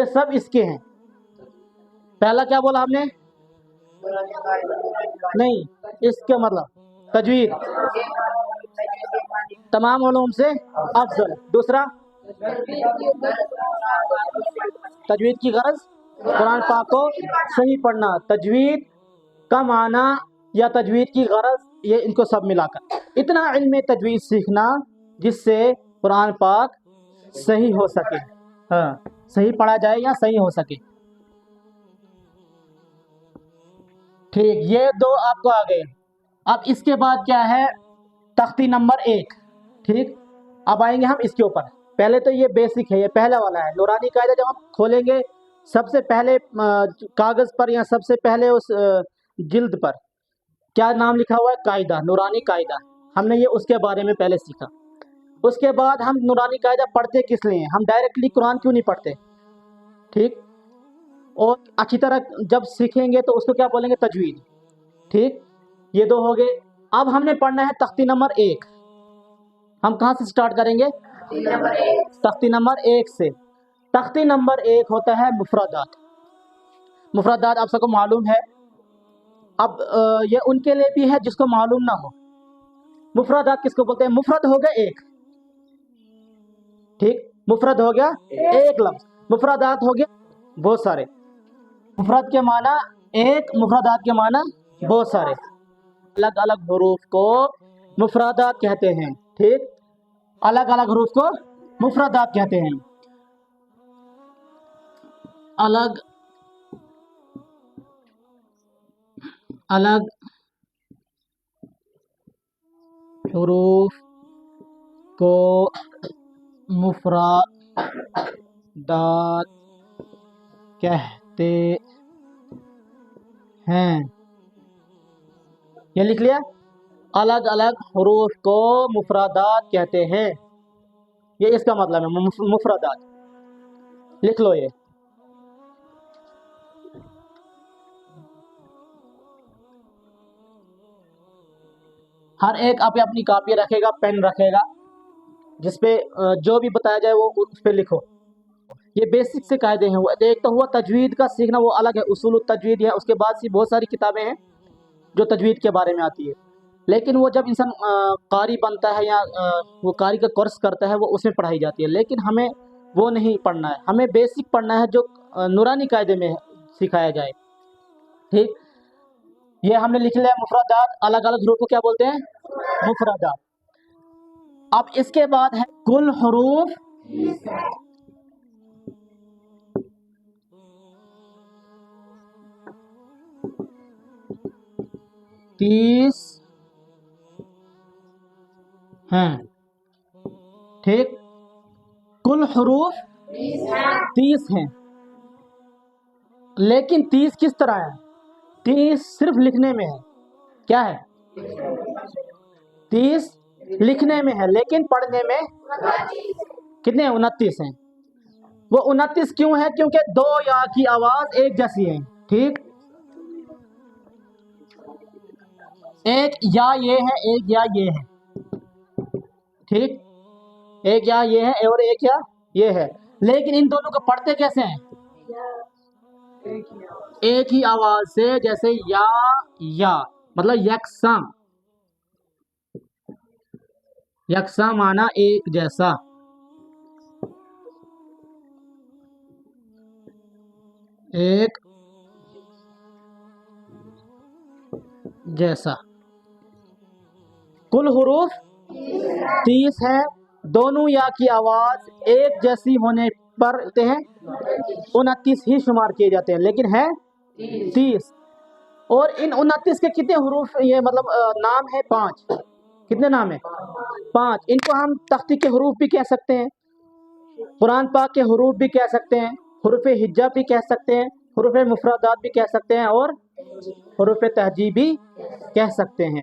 یہ سب اس کے ہیں. پہلا کیا بولا ہم نے؟ نہیں، اس کا مطلب تجوید تمام علوم سے افضل. دوسرا تجوید کی غرض قرآن پاک کو صحیح پڑھنا. تجوید کا معنی یا تجوید کی غرض یہ ان کو سب ملا کر اتنا علم تجوید سیکھنا جس سے قرآن پاک صحیح ہو سکے. ہاں، صحیح پڑھا جائے یا صحیح ہو سکے. ٹھیک، یہ دو آپ کو آ گئے. اب اس کے بعد کیا ہے؟ تختی نمبر 1. ٹھیک، اب آئیں گے ہم اس کے اوپر. پہلے تو یہ بیسک ہے، یہ پہلا والا ہے نورانی قاعدہ. جب ہم کھولیں گے سب سے پہلے کاغذ پر یا سب سے پہلے اس جلد پر کیا نام لکھا ہوا ہے؟ قاعدہ، نورانی قاعدہ. ہم نے یہ اس کے بارے میں پہلے سیکھا. اس کے بعد ہم نورانی قاعدہ پڑھتے کس لیے ہیں؟ ہم ڈائریکٹلی قرآن کیوں نہیں پڑھتے؟ ٹھیک، اور اچھی طرح جب سیکھیں گے تو اس کو کیا بولیں گے؟ تجوید. ٹھیک، یہ دو ہو گئے. اب ہم نے پڑھنا ہے تختی نمبر 1. ہم کہاں سے سٹارٹ کریں گے؟ تختی نمبر 1 سے. تختی نمبر 1 ہوتا ہے مفردات. مفردات آپ سب کو معلوم ہے. اب یہ ان کے لیے بھی ہے جس کو معلوم نہ ہو. مفردات کس کو بولتے ہیں؟ مفرد ہو گیا ایک. ٹھیک، مفرد ہو گیا ایک لفظ. مفردات ہو گیا بہت سارے. مفرد کے معنی ایک، مفردات کے معنی بہت سارے. الگ الگ حروف کو مفردات کہتے ہیں. ٹھیک، الگ الگ حروف کو مفردات کہتے ہیں. الگ الگ حروف کو مفردات کہتے ہیں. یہ لکھ لیا؟ الگ الگ حروف کو مفردات کہتے ہیں. یہ اس کا مطلب ہے مفردات. لکھ لو یہ. ہر ایک آپ اپنی کاپی رکھے گا، پین رکھے گا، جس پہ جو بھی بتایا جائے وہ اس پہ لکھو. یہ بیسک سے قاعدے ہیں. ایک تو ہوا تجوید کا سیکھنا، وہ الگ ہے، اصول التجوید ہے. اس کے بعد سے بہت ساری کتابیں ہیں جو تجوید کے بارے میں آتی ہے. لیکن وہ جب انسان قاری بنتا ہے یا وہ قاری کا کورس کرتا ہے وہ اس میں پڑھائی جاتی ہے. لیکن ہمیں وہ نہیں پڑھنا ہے. ہمیں بیسک پڑھنا ہے جو نورانی قاعدے میں سکھایا جائے. ٹھیک، یہ ہم نے لکھ لیا مفردات. الگ الگ حروف کو کیا بولتے ہیں؟ مفردات. اب اس کے بعد ہے کل حروف. 30 ہیں. ٹھیک، کل حروف 30 ہیں. لیکن 30 کس طرح ہے؟ 30 صرف لکھنے میں ہے. کیا ہے؟ 30 لکھنے میں ہے، لیکن پڑھنے میں کتنے ہیں؟ 29 ہیں. وہ 29 کیوں ہے؟ کیونکہ دو یا کی آواز ایک جیسی ہے. ٹھیک، ایک یا یہ ہے، ایک یا یہ ہے. ٹھیک، ایک یا یہ ہے اور ایک یا یہ ہے. لیکن ان دونوں کو پڑھتے کیسے ہیں؟ ایک ہی آواز سے. جیسے یا مطلب یکساں. یکساں معنی ایک جیسا. ایک جیسا. کل حروف 30 ہے. دونوں یا کی آواز ایک جیسی ہونے پر 29 ہی شمار کیے جاتے ہیں، لیکن ہے 30. اور ان 29 کے کتنے حروف یہ مطلب نام ہے؟ 5. کتنے نام ہیں؟ 5. ان کو ہم تختی کے حروف بھی کہہ سکتے ہیں، قرآن پاک کے حروف بھی کہہ سکتے ہیں، حروف ہجا بھی کہہ سکتے ہیں، حروف مفردات بھی کہہ سکتے ہیں، اور حروف تہجی بھی کہہ سکتے ہیں.